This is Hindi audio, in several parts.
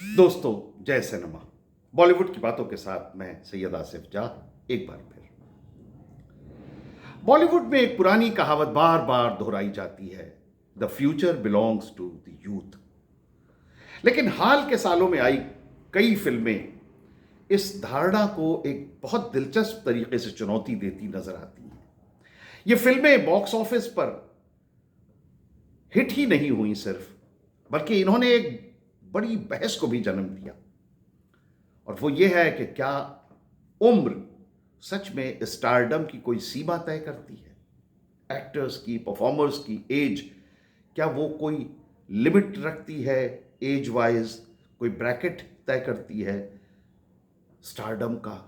दोस्तों, जय सिनेमा। बॉलीवुड की बातों के साथ मैं सैयद आसिफ जाह एक बार फिर। बॉलीवुड में एक पुरानी कहावत बार बार दोहराई जाती है, the future belongs to the youth. लेकिन हाल के सालों में आई कई फिल्में इस धारणा को एक बहुत दिलचस्प तरीके से चुनौती देती नजर आती हैं। ये फिल्में बॉक्स ऑफिस पर हिट ही नहीं हुई सिर्फ, बल्कि इन्होंने एक बड़ी बहस को भी जन्म दिया। और वो ये है कि क्या उम्र सच में स्टारडम की कोई सीमा तय करती है? एक्टर्स की, परफॉर्मर्स की एज, क्या वो कोई लिमिट रखती है? एज वाइज कोई ब्रैकेट तय करती है स्टारडम का,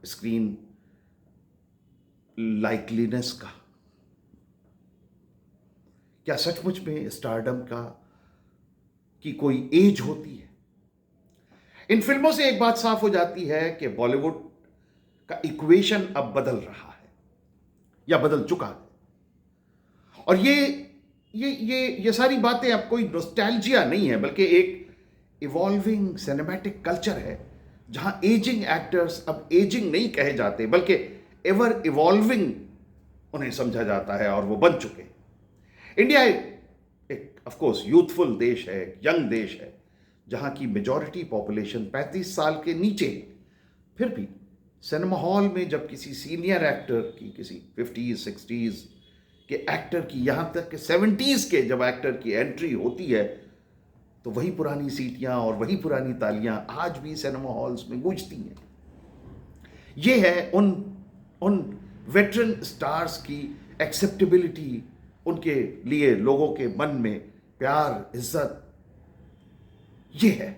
स्क्रीन लाइकलीनेस का? क्या सचमुच में स्टारडम का की कोई एज होती है? इन फिल्मों से एक बात साफ हो जाती है कि बॉलीवुड का इक्वेशन अब बदल रहा है या बदल चुका है। और ये सारी बातें अब कोई नॉस्टैल्जिया नहीं है, बल्कि एक इवॉल्विंग सिनेमैटिक कल्चर है, जहां एजिंग एक्टर्स अब एजिंग नहीं कहे जाते, बल्कि एवर इवॉल्विंग उन्हें समझा जाता है, और वो बन चुके हैं। इंडिया एक ऑफ कोर्स यूथफुल देश है, यंग देश है, जहां की मेजॉरिटी पॉपुलेशन 35 साल के नीचे है। फिर भी सिनेमा हॉल में जब किसी सीनियर एक्टर की, किसी 50s 60s के एक्टर की, यहां तक कि 70s के जब एक्टर की एंट्री होती है, तो वही पुरानी सीटियां और वही पुरानी तालियां आज भी सिनेमा हॉल्स में गूंजती हैं। ये है उन वेटरन स्टार्स की एक्सेप्टेबिलिटी, उनके लिए लोगों के मन में प्यार, इज्जत। ये है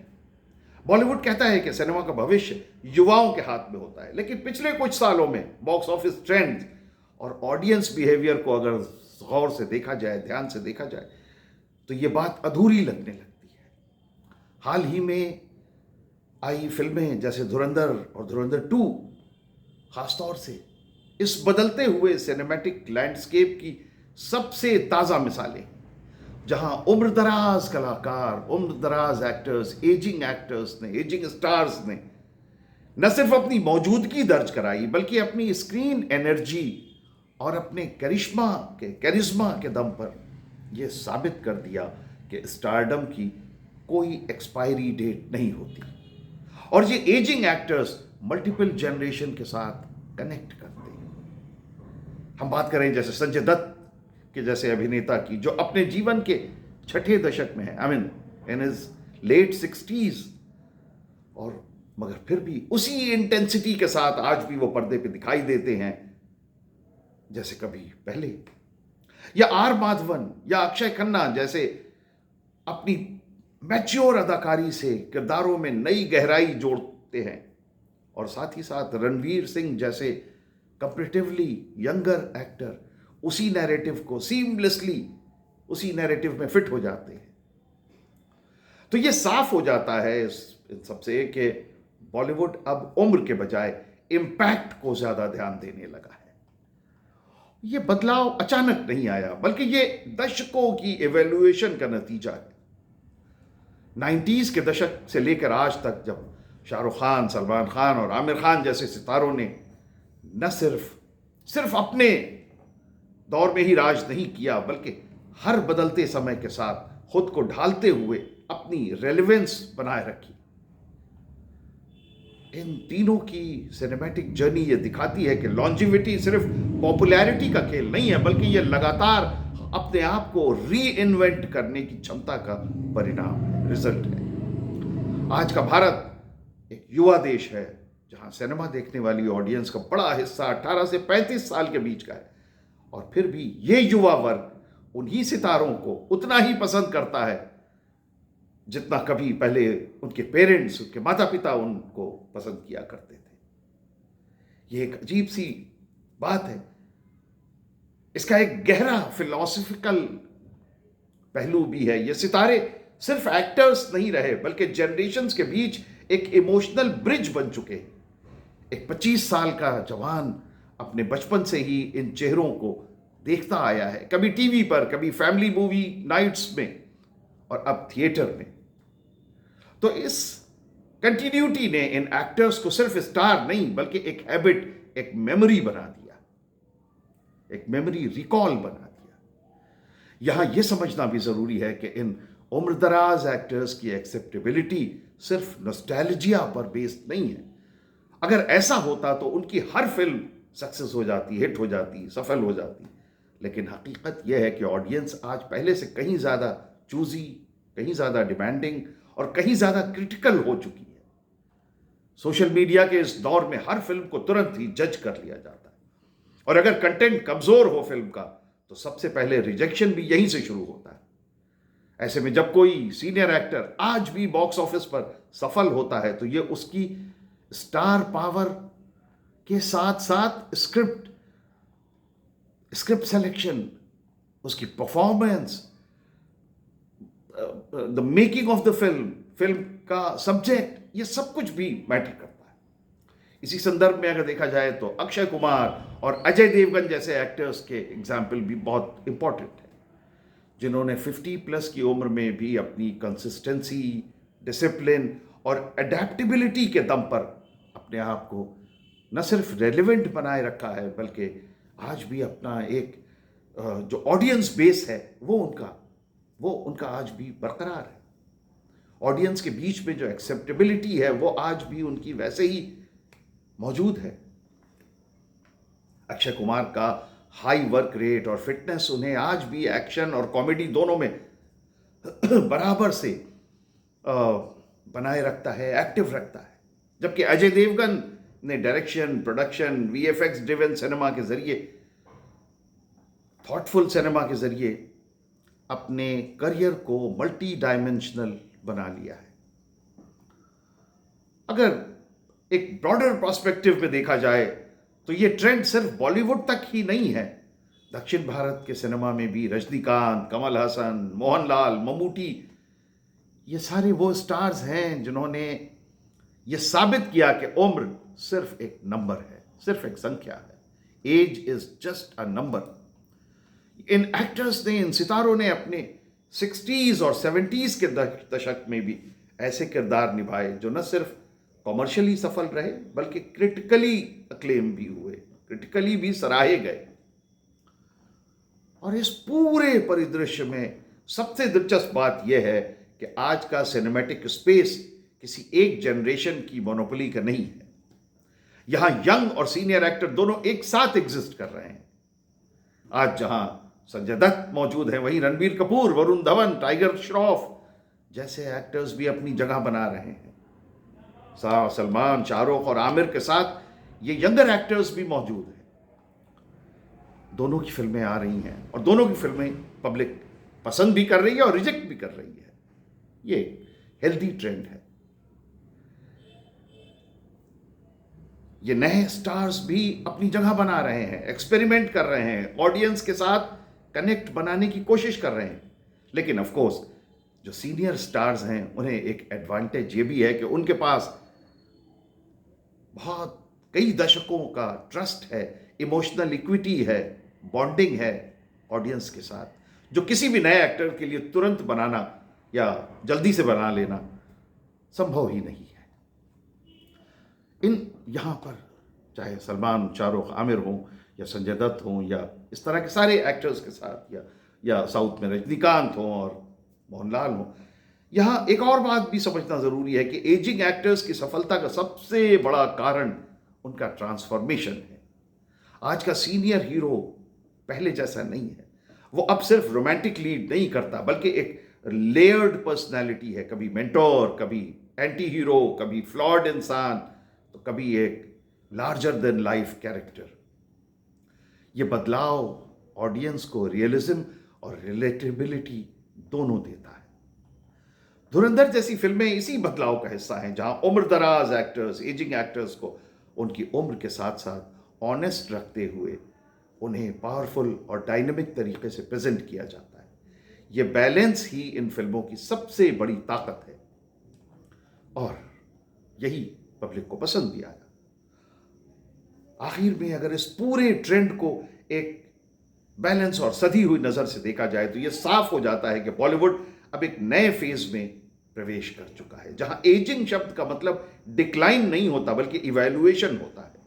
बॉलीवुड कहता है कि सिनेमा का भविष्य युवाओं के हाथ में होता है, लेकिन पिछले कुछ सालों में बॉक्स ऑफिस ट्रेंड और ऑडियंस बिहेवियर को अगर गौर से देखा जाए, ध्यान से देखा जाए, तो ये बात अधूरी लगने लगती है। हाल ही में आई फिल्में जैसे धुरंधर और धुरंधर 2 खासतौर से इस बदलते हुए सिनेमैटिक लैंडस्केप की सबसे ताजा मिसालें, जहां उम्रदराज कलाकार, उम्रदराज एक्टर्स, एजिंग स्टार्स ने न सिर्फ अपनी मौजूदगी दर्ज कराई, बल्कि अपनी स्क्रीन एनर्जी और अपने करिश्मा के दम पर यह साबित कर दिया कि स्टारडम की कोई एक्सपायरी डेट नहीं होती। और ये एजिंग एक्टर्स मल्टीपल जनरेशन के साथ कनेक्ट करते हैं। हम बात करें जैसे संजय दत्त के जैसे अभिनेता की, जो अपने जीवन के छठे दशक में है, I mean in his late 60s, और मगर फिर भी उसी इंटेंसिटी के साथ आज भी वो पर्दे पे दिखाई देते हैं जैसे कभी पहले। या आर माधवन या अक्षय खन्ना जैसे अपनी मैच्योर अदाकारी से किरदारों में नई गहराई जोड़ते हैं, और साथ ही साथ रणवीर सिंह जैसे कंपैरेटिवली यंगर एक्टर उसी नैरेटिव को सीमलेसली उसी नैरेटिव में फिट हो जाते हैं। तो ये साफ हो जाता है इन सबसे कि बॉलीवुड अब उम्र के बजाय इम्पैक्ट को ज्यादा ध्यान देने लगा है। ये बदलाव अचानक नहीं आया, बल्कि ये दशकों की इवैल्यूएशन का नतीजा है। 90s के दशक से लेकर आज तक, जब शाहरुख खान, सलमान खान और आमिर खान जैसे सितारों ने न सिर्फ अपने दौर में ही राज नहीं किया, बल्कि हर बदलते समय के साथ खुद को ढालते हुए अपनी रेलेवेंस बनाए रखी। इन तीनों की सिनेमैटिक जर्नी ये दिखाती है कि लॉन्जिविटी सिर्फ पॉपुलैरिटी का खेल नहीं है, बल्कि ये लगातार अपने आप को री इन्वेंट करने की क्षमता का परिणाम, रिजल्ट है। आज का भारत एक युवा देश है, जहां सिनेमा देखने वाली ऑडियंस का बड़ा हिस्सा 18 से 35 साल के बीच का है, और फिर भी ये युवा वर्ग उन्हीं सितारों को उतना ही पसंद करता है जितना कभी पहले उनके पेरेंट्स, उनके माता पिता उनको पसंद किया करते थे। ये एक अजीब सी बात है। इसका एक गहरा फिलॉसफिकल पहलू भी है। ये सितारे सिर्फ एक्टर्स नहीं रहे, बल्कि जनरेशन्स के बीच एक इमोशनल ब्रिज बन चुके हैं। एक 25 साल का जवान अपने बचपन से ही इन चेहरों को देखता आया है, कभी टीवी पर, कभी फैमिली मूवी नाइट्स में, और अब थिएटर में। तो इस कंटिन्यूटी ने इन एक्टर्स को सिर्फ स्टार नहीं बल्कि एक हैबिट, एक मेमोरी बना दिया, एक मेमोरी रिकॉल बना दिया। यहां यह समझना भी जरूरी है कि इन उम्रदराज एक्टर्स की एक्सेप्टेबिलिटी सिर्फ नॉस्टैल्जिया पर बेस्ड नहीं है। अगर ऐसा होता तो उनकी हर फिल्म सक्सेस हो जाती, हिट हो जाती, सफल हो जाती। लेकिन हकीकत यह है कि ऑडियंस आज पहले से कहीं ज़्यादा चूजी, कहीं ज़्यादा डिमांडिंग और कहीं ज़्यादा क्रिटिकल हो चुकी है। सोशल मीडिया के इस दौर में हर फिल्म को तुरंत ही जज कर लिया जाता है, और अगर कंटेंट कमज़ोर हो फिल्म का तो सबसे पहले रिजेक्शन भी यहीं से शुरू होता है। ऐसे में जब कोई सीनियर एक्टर आज भी बॉक्स ऑफिस पर सफल होता है तो यह उसकी स्टार पावर के साथ साथ स्क्रिप्ट सिलेक्शन, उसकी performance, the making of the film का सब्जेक्ट, ये सब कुछ भी मैटर करता है। इसी संदर्भ में अगर देखा जाए तो अक्षय कुमार और अजय देवगन जैसे एक्टर्स के एग्जाम्पल भी बहुत इंपॉर्टेंट है, जिन्होंने 50 प्लस की उम्र में भी अपनी कंसिस्टेंसी, डिसिप्लिन और अडेप्टेबिलिटी के दम पर अपने आप को न सिर्फ रेलेवेंट बनाए रखा है बल्कि आज भी अपना एक जो ऑडियंस बेस है वो उनका आज भी बरकरार है। ऑडियंस के बीच में जो एक्सेप्टेबिलिटी है वो आज भी उनकी वैसे ही मौजूद है। अक्षय कुमार का हाई वर्क रेट और फिटनेस उन्हें आज भी एक्शन और कॉमेडी दोनों में बराबर से बनाए रखता है, एक्टिव रखता है। जबकि अजय देवगन ने direction, production, VFX driven cinema के जरिए, थॉटफुल सिनेमा के जरिए अपने करियर को मल्टी डायमेंशनल बना लिया है। अगर एक ब्रॉडर पर्सपेक्टिव में देखा जाए तो यह ट्रेंड सिर्फ बॉलीवुड तक ही नहीं है। दक्षिण भारत के सिनेमा में भी रजनीकांत, कमल हसन, मोहनलाल, ममूटी, ये सारे वो स्टार्स हैं जिन्होंने ये साबित किया कि उम्र सिर्फ एक नंबर है, सिर्फ एक संख्या है। Age is just a number. इन एक्टर्स ने, इन सितारों ने अपने 60s और 70s के दशक में भी ऐसे किरदार निभाए जो न सिर्फ कॉमर्शियली सफल रहे बल्कि क्रिटिकली अक्लेम भी हुए, क्रिटिकली भी सराहे गए। और इस पूरे परिदृश्य में सबसे दिलचस्प बात यह है कि आज का सिनेमैटिक स्पेस किसी एक जनरेशन की मोनोपोली का नहीं है। यहां यंग और सीनियर एक्टर दोनों एक साथ एग्जिस्ट कर रहे हैं। आज जहां संजय दत्त मौजूद हैं, वहीं रणबीर कपूर, वरुण धवन, टाइगर श्रॉफ जैसे एक्टर्स भी अपनी जगह बना रहे हैं। सलमान, शाहरुख और आमिर के साथ ये यंगर एक्टर्स भी मौजूद हैं। दोनों की फिल्में आ रही हैं और दोनों की फिल्में पब्लिक पसंद भी कर रही है और रिजेक्ट भी कर रही है। ये हेल्दी ट्रेंड है। ये नए स्टार्स भी अपनी जगह बना रहे हैं, एक्सपेरिमेंट कर रहे हैं, ऑडियंस के साथ कनेक्ट बनाने की कोशिश कर रहे हैं। लेकिन ऑफ कोर्स जो सीनियर स्टार्स हैं उन्हें एक एडवांटेज ये भी है कि उनके पास बहुत कई दशकों का ट्रस्ट है, इमोशनल इक्विटी है, बॉन्डिंग है ऑडियंस के साथ, जो किसी भी नए एक्टर के लिए तुरंत बनाना या जल्दी से बना लेना संभव ही नहीं है। यहां पर चाहे सलमान, शाहरुख, आमिर हों या संजय दत्त हों या इस तरह के सारे एक्टर्स के साथ, या साउथ में रजनीकांत हों और मोहनलाल हों, यहां एक और बात भी समझना जरूरी है कि एजिंग एक्टर्स की सफलता का सबसे बड़ा कारण उनका ट्रांसफॉर्मेशन है। आज का सीनियर हीरो पहले जैसा नहीं है। वो अब सिर्फ रोमांटिक लीड नहीं करता बल्कि एक लेयर्ड पर्सनैलिटी है। कभी मेंटोर, कभी एंटी हीरो, कभी फ्लॉड इंसान, तो कभी एक लार्जर देन लाइफ कैरेक्टर। ये बदलाव ऑडियंस को रियलिज्म और रिलेटेबिलिटी दोनों देता है। धुरंधर जैसी फिल्में इसी बदलाव का हिस्सा हैं, जहां उम्रदराज एक्टर्स, एजिंग एक्टर्स को उनकी उम्र के साथ साथ ऑनेस्ट रखते हुए उन्हें पावरफुल और डायनेमिक तरीके से प्रेजेंट किया जाता है। यह बैलेंस ही इन फिल्मों की सबसे बड़ी ताकत है और यही पब्लिक को पसंद भी आया। आखिर में अगर इस पूरे ट्रेंड को एक बैलेंस और सधी हुई नजर से देखा जाए तो यह साफ हो जाता है कि बॉलीवुड अब एक नए फेज में प्रवेश कर चुका है, जहां एजिंग शब्द का मतलब डिक्लाइन नहीं होता बल्कि इवैल्यूएशन होता है।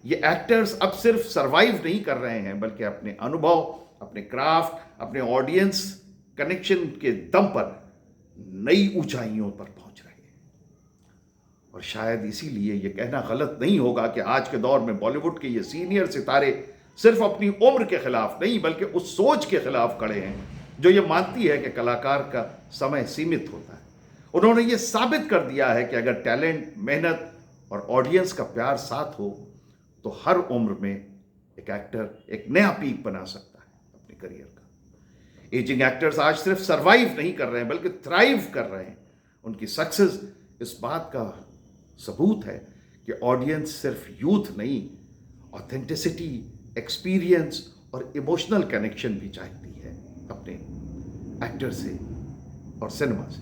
ये एक्टर्स अब सिर्फ सरवाइव नहीं कर रहे हैं बल्कि अपने अनुभव, अपने क्राफ्ट, अपने ऑडियंस कनेक्शन के दम पर नई ऊंचाइयों पर पहुंच रहे हैं। और शायद इसीलिए यह कहना गलत नहीं होगा कि आज के दौर में बॉलीवुड के ये सीनियर सितारे सिर्फ अपनी उम्र के खिलाफ नहीं बल्कि उस सोच के खिलाफ खड़े हैं जो ये मानती है कि कलाकार का समय सीमित होता है। उन्होंने ये साबित कर दिया है कि अगर टैलेंट, मेहनत और ऑडियंस का प्यार साथ हो तो हर उम्र में एक एक्टर एक नया पीक बना सकता है अपने करियर का। एजिंग एक्टर्स आज सिर्फ सरवाइव नहीं कर रहे हैं बल्कि थ्राइव कर रहे हैं। उनकी सक्सेस इस बात का सबूत है कि ऑडियंस सिर्फ यूथ नहीं, ऑथेंटिसिटी, एक्सपीरियंस और इमोशनल कनेक्शन भी चाहती है अपने एक्टर से और सिनेमा से।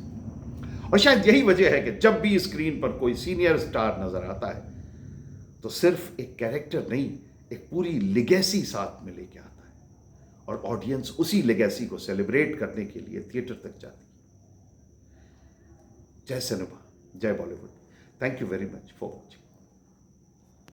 और शायद यही वजह है कि जब भी स्क्रीन पर कोई सीनियर स्टार नजर आता है तो सिर्फ एक कैरेक्टर नहीं, एक पूरी लेगेसी साथ में लेके आता है और ऑडियंस उसी लेगेसी को सेलिब्रेट करने के लिए थिएटर तक जाती है। जय सिनेमा, जय Bollywood. Thank you very much for watching.